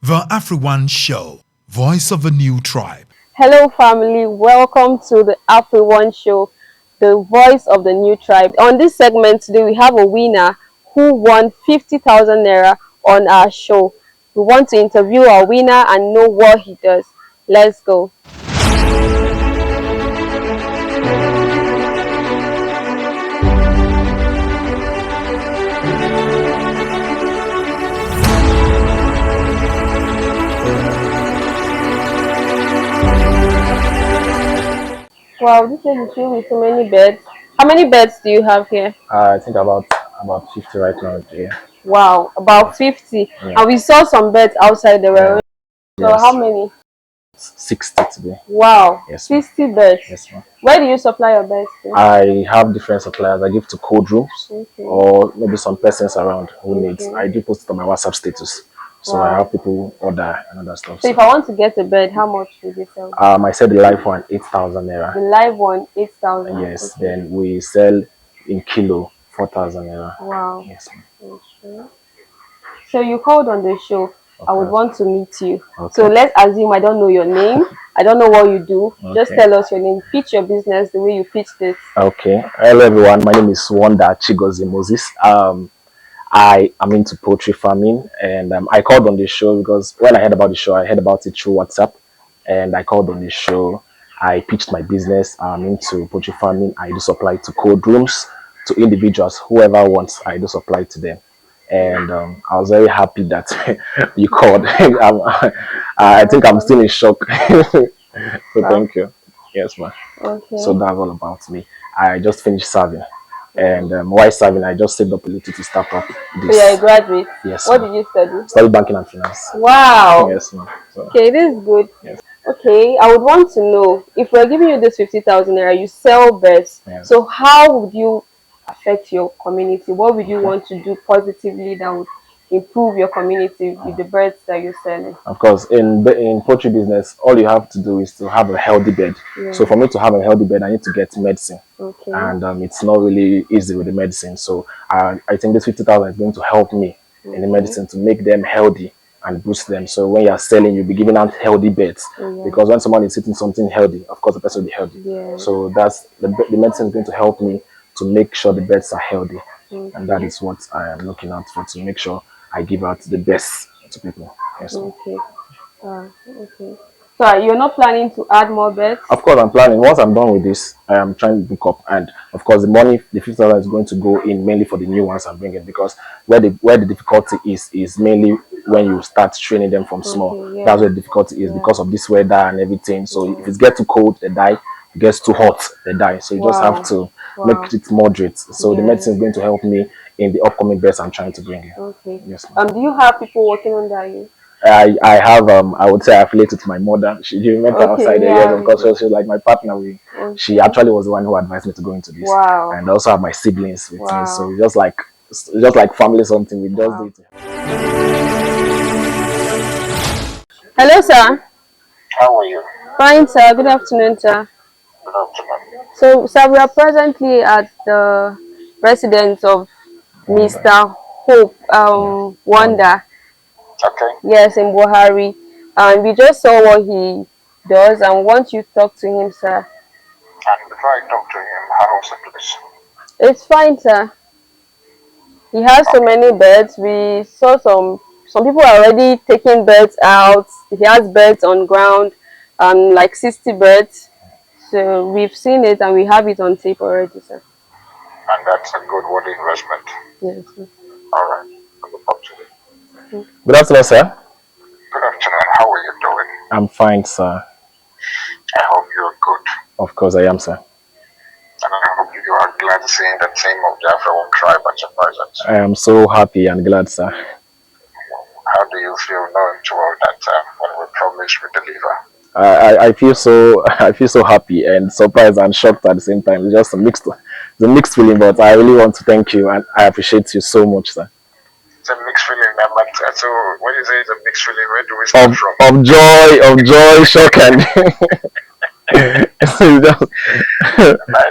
The AfriOne Show, voice of a new tribe. Hello family, welcome to the AfriOne Show, the voice of the new tribe. On this segment today we have a winner who won 50,000 naira on our show. We want to interview our winner and know what he does. Let's go. Wow, this is filled with so many beds. How many beds do you have here? I think about 50 right now. Yeah. Wow, about 50. Yeah. And we saw some beds outside the room. So Yes. how many? 60 today. Wow, Yes, 60 beds. Yes, ma'am. Where do you supply your beds to? I have different suppliers. I give to cold rooms or maybe some persons around who needs. I do post it on my WhatsApp status. So I have people order and other stuff. So if I want to get a bed, how much would you sell? I said the live one 8,000 naira. The live one 8,000. Yes. Okay. Then we sell in kilo 4,000 naira. Wow. Yes, ma'am. Okay. So you called on the show. I would want to meet you. Okay. So let's assume I don't know your name. I don't know what you do. Okay. Just tell us your name. Pitch your business the way you pitch this. Okay. Hello everyone. My name is Wanda Chigozirim. I am into poultry farming, and I called on the show because when I heard about the show, I heard about it through WhatsApp, and I called on the show. I pitched my business. I'm into poultry farming. I do supply to cold rooms, to individuals, whoever wants. I do supply to them, and I was very happy that you called. I think I'm still in shock. So thank you. Yes, ma'am. Okay. So that's all about me. I just finished serving. And while serving, I just saved up a little to start up this. So you're a graduate? Yes. What did you study? Studied banking and finance. Wow. Yes, ma'am. So, okay, this is good. Yes. Okay, I would want to know, if we're giving you this 50,000 naira, you sell beds. Yes. So how would you affect your community? What would you want to do positively that would improve your community with the birds that you're selling? Of course, in poultry business, all you have to do is to have a healthy bed. Yeah. So for me to have a healthy bed, I need to get medicine. Okay. And it's not really easy with the medicine. So I think this 50,000 is going to help me in the medicine to make them healthy and boost them. So when you're selling, you'll be giving out healthy beds. Because when someone is eating something healthy, of course the person will be healthy. Yeah. So that's the medicine is going to help me to make sure the beds are healthy. And that is what I am looking out for, to make sure I give out the best to people. Yes. Okay. Okay. So you're not planning to add more beds? Of course, I'm planning. Once I'm done with this, I am trying to book up, and of course, the money, the 50,000 is going to go in mainly for the new ones I'm bringing, because where the difficulty is mainly when you start training them from small. Yeah. That's where the difficulty is, because of this weather and everything. So if it gets too cold, they die. If it gets too hot, they die. So you just have to make it moderate. So the medicine is going to help me in the upcoming beds I'm trying to bring in. Okay. Yes. Do you have people working under you? I have I would say I affiliated to my mother. You met her outside the years, of course. She was like my partner. She actually was the one who advised me to go into this. Wow. And I also have my siblings with me. So it's just like family something. We just do it. Hello, sir. How are you? Fine, sir. Good afternoon, sir. Good afternoon. So, sir, we are presently at the residence of Mr. Hope Wanda. Okay. Yes, in Buhari. And we just saw what he does and want you to talk to him, sir. And before I talk to him, how is the place? It's fine, sir. He has so many beds. We saw some people are already taking beds out. He has beds on ground, like 60 beds. So we've seen it and we have it on tape already, sir. And that's a good worthy investment. Yes, sir. All right. I'll look up to it. Good afternoon, sir. Good afternoon. How are you doing? I'm fine, sir. I hope you're good. Of course I am, sir. And I hope you are glad to see the team of the AfriOne tribe at your presence. I am so happy and glad, sir. How do you feel knowing to all that when we promise we deliver? I feel so happy and surprised and shocked at the same time. It's just a mixed feeling, but I really want to thank you and I appreciate you so much, sir. It's a mixed feeling. So when you say it's a mixed feeling, where do we start from? Of joy, shock, and By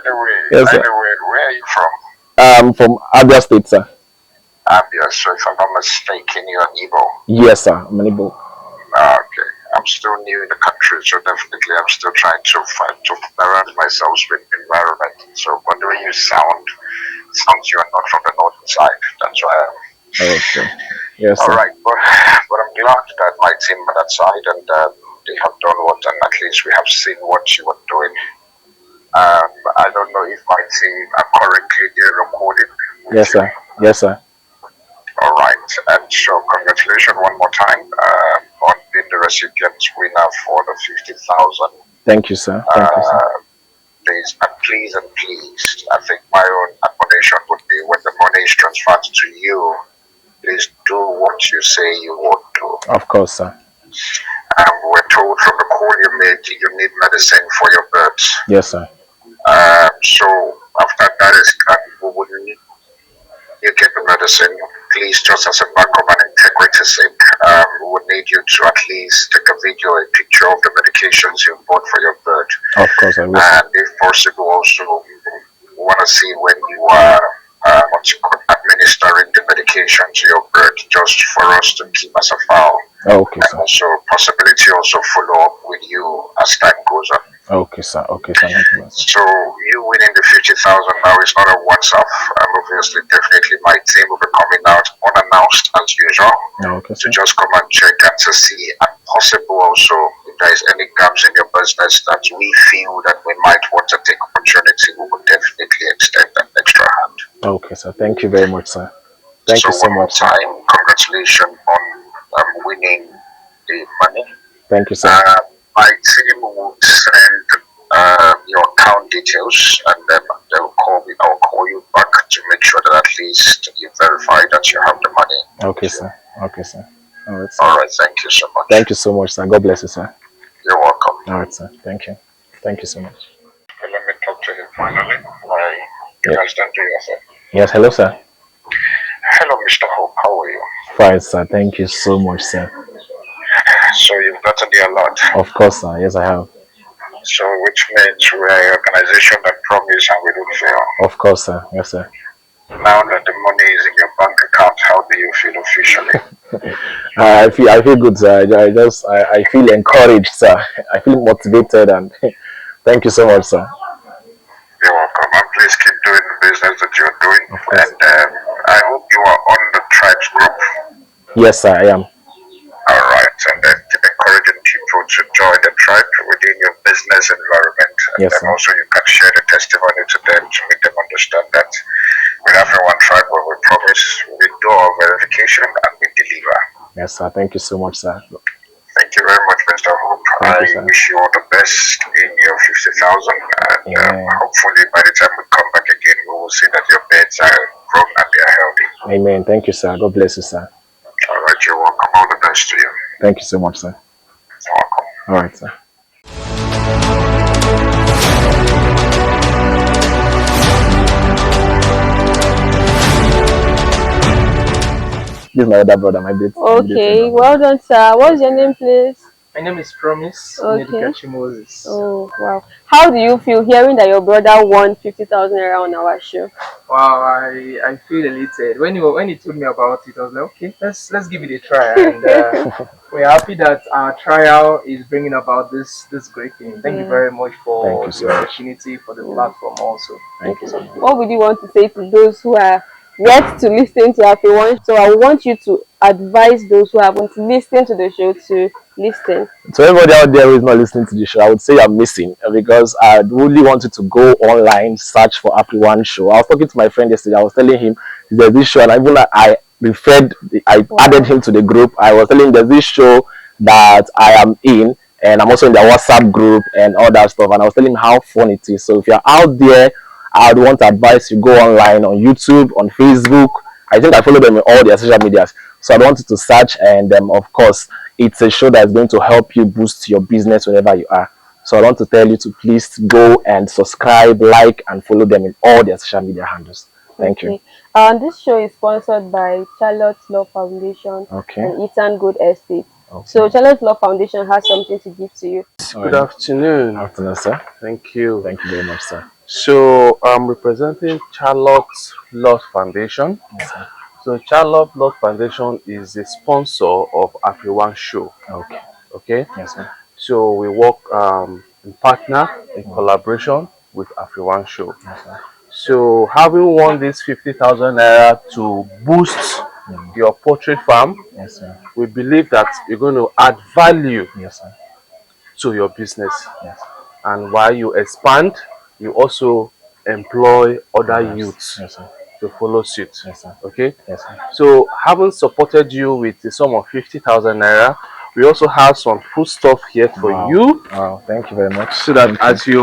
the way, where are you from? I'm from Abia State, sir. Abia, so if I'm not mistaken, you're Igbo. Yes, sir. I'm an Igbo. I'm still new in the country, so definitely I'm still trying to find to around myself with environment. So when the way you sounds you are not from the northern side. That's why I'm Okay. Yes, all sir. right. But I'm glad that my team on that side and they have done what, and at least we have seen what you are doing. I don't know if my team are currently there recording with Yes, you. sir. Yes, sir. All right, and so congratulations one more time on being the recipient winner for the 50,000. Thank you, sir. Thank you, sir. Please and please, I think my own admonition would be when the money is transferred to you, please do what you say you would do. Of course, sir. We're told from the call you made you need medicine for your birds. Yes, sir. So after that is done, we will need you get the medicine. Please, just as a backup and integrity sake, we would need you to at least take a video, a picture of the medications you bought for your bird. Of course, I will. And if possible, also we want to see when you are administering the medication to your bird, just for us to keep as a file. Okay, And sir. also possibility also follow up with you as time goes on. Okay, sir. Okay, sir. Thank you, sir. So you winning the 50,000 now is not a once-off. Obviously, definitely my team will be coming out unannounced as usual Okay, to sir. just come and check and to see, and possible also if there is any gaps in your business that we feel that we might want to take opportunity, we will definitely extend an extra hand. Okay, sir. Thank you very much, sir. Thank you so one more much, sir. time, congratulations on winning the money. Thank you, sir. My team will send your account details, and then they'll call me. I'll call you back to make sure that at least you verify that you have the money. Okay, sir. Okay, sir. All right, sir. All right. Thank you so much. Thank you so much, sir. God bless you, sir. You're welcome. All right, sir. Thank you. Thank you so much. Okay, let me talk to him finally. You Yeah. guys don't do yourself. Yes, hello, sir. Hello, Mr. Hope. How are you? Fine, sir. Thank you so much, sir. So you've gotten the alert. Of course, sir. Yes, I have. So which means we're an organization that promise and we don't fail. Of course, sir. Yes, sir. Now that the money is in your bank account, how do you feel officially? I feel good, sir. I feel encouraged, sir. I feel motivated, and thank you so much, sir. You're welcome. And please keep doing the business that you're doing. Of course. And I hope you are on the tribes group. Yes, sir. I am. All right. And then keep encouraging people to join the tribe within your business environment. And Yes, then sir. also you can share the testimony to them to make them understand that with AfriOne Tribe, where we promise, we do our verification and we deliver. Yes, sir. Thank you so much, sir. Thank you very much, Mr. Hope. Thank you, I sir. wish you all the best in your 50,000. And Amen. hopefully by the time we come back again, we will see that your beds are grown and they are healthy. Amen. Thank you, sir. God bless you, sir. All right, you're welcome. All the best to you. Thank you so much, sir. You're welcome. All right, sir. This is my other brother, my bit. Okay, well done, sir. What's your name, please? My name is Promise Okay. Moses. Oh, wow. How do you feel hearing that your brother won 50,000 naira on our show? Wow, I feel elated. When he told me about it, I was like, okay, let's give it a try. And we're happy that our trial is bringing about this great thing. Thank you very much for Thank you so the much. opportunity, for the platform also. Thank you so much. What would you want to say to those who are yet to listen to AfriOne? So I want you to advise those who haven't listened to the show to listen. So everybody out there who is not listening to the show, I would say I'm missing because I really wanted to go online, search for AfriOne Show. I was talking to my friend yesterday. I was telling him there's this show, and even I added him to the group. I was telling him there's this show that I am in, and I'm also in the WhatsApp group and all that stuff. And I was telling him how fun it is. So if you're out there, I would want to advise you go online on YouTube, on Facebook. I think I follow them in all their social medias. So I wanted to search, and of course, it's a show that's going to help you boost your business wherever you are. So I want to tell you to please go and subscribe, like, and follow them in all their social media handles. Thank you. This show is sponsored by Charlotte's Law Foundation and Eastern Good Estate. So Charlotte's Law Foundation has something to give to you. Good afternoon. Afternoon, sir. Thank you. Thank you very much, sir. So I'm representing Charlotte's Law Foundation. Yes, sir. So Charlotte Law Foundation is a sponsor of AfriOne Show. Okay. Okay. Yes, sir. So we work in partner, in collaboration with AfriOne Show. Yes, sir. So having won this 50,000 naira to boost your poultry farm, Yes, sir. we believe that you're going to add value Yes, sir. to your business. Yes. And while you expand, you also employ other youths Yes, sir. to follow suit. Yes, sir. Okay. Yes, sir. So having supported you with the sum of 50,000 naira, we also have some food stuff here for you. Wow, thank you very much. So that as you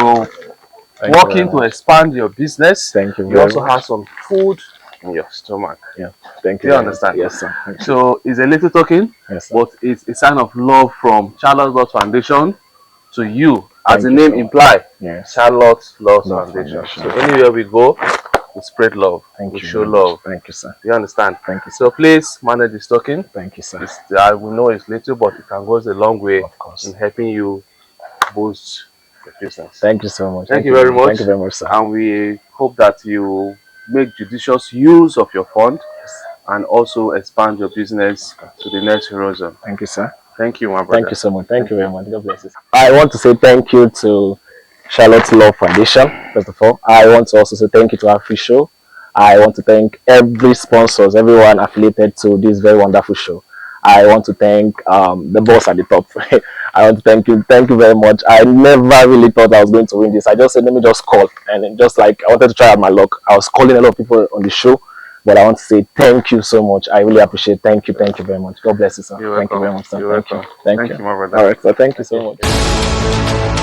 working to expand your business, thank you. You also have some food in your stomach. Yeah, thank you. Do you understand? Yes, sir. So it's a little token, yes, sir. But it's a sign of love from Charlotte Lord Foundation to you, as the you name so implies. Yes. Charlotte Lord Foundation. So anywhere we go, we spread love. We show love. Thank you, sir. You understand? Thank you, sir. So please manage this token. Thank you, sir. We know it's little, but it can go a long way of course, in helping you boost the business. Thank you so much. Thank you very much. Thank you very much, sir. And we hope that you make judicious use of your fund and also expand your business to the next horizon. Thank you, sir. Thank you, my brother. Thank you so much. Thank you very much. God bless you. I want to say thank you to Charlotte Love Foundation, first of all. I want to also say thank you to Afri Show. I want to thank every sponsors, everyone affiliated to this very wonderful show. I want to thank the boss at the top. I want to thank you very much. I never really thought I was going to win this. I just said, let me just call. And just like, I wanted to try out my luck. I was calling a lot of people on the show. But I want to say thank you so much. I really appreciate it. Thank you very much. God bless you, sir. You're thank welcome. you very much, sir. You're Thank welcome. you. Thank you, my brother. All right, so thank you so much.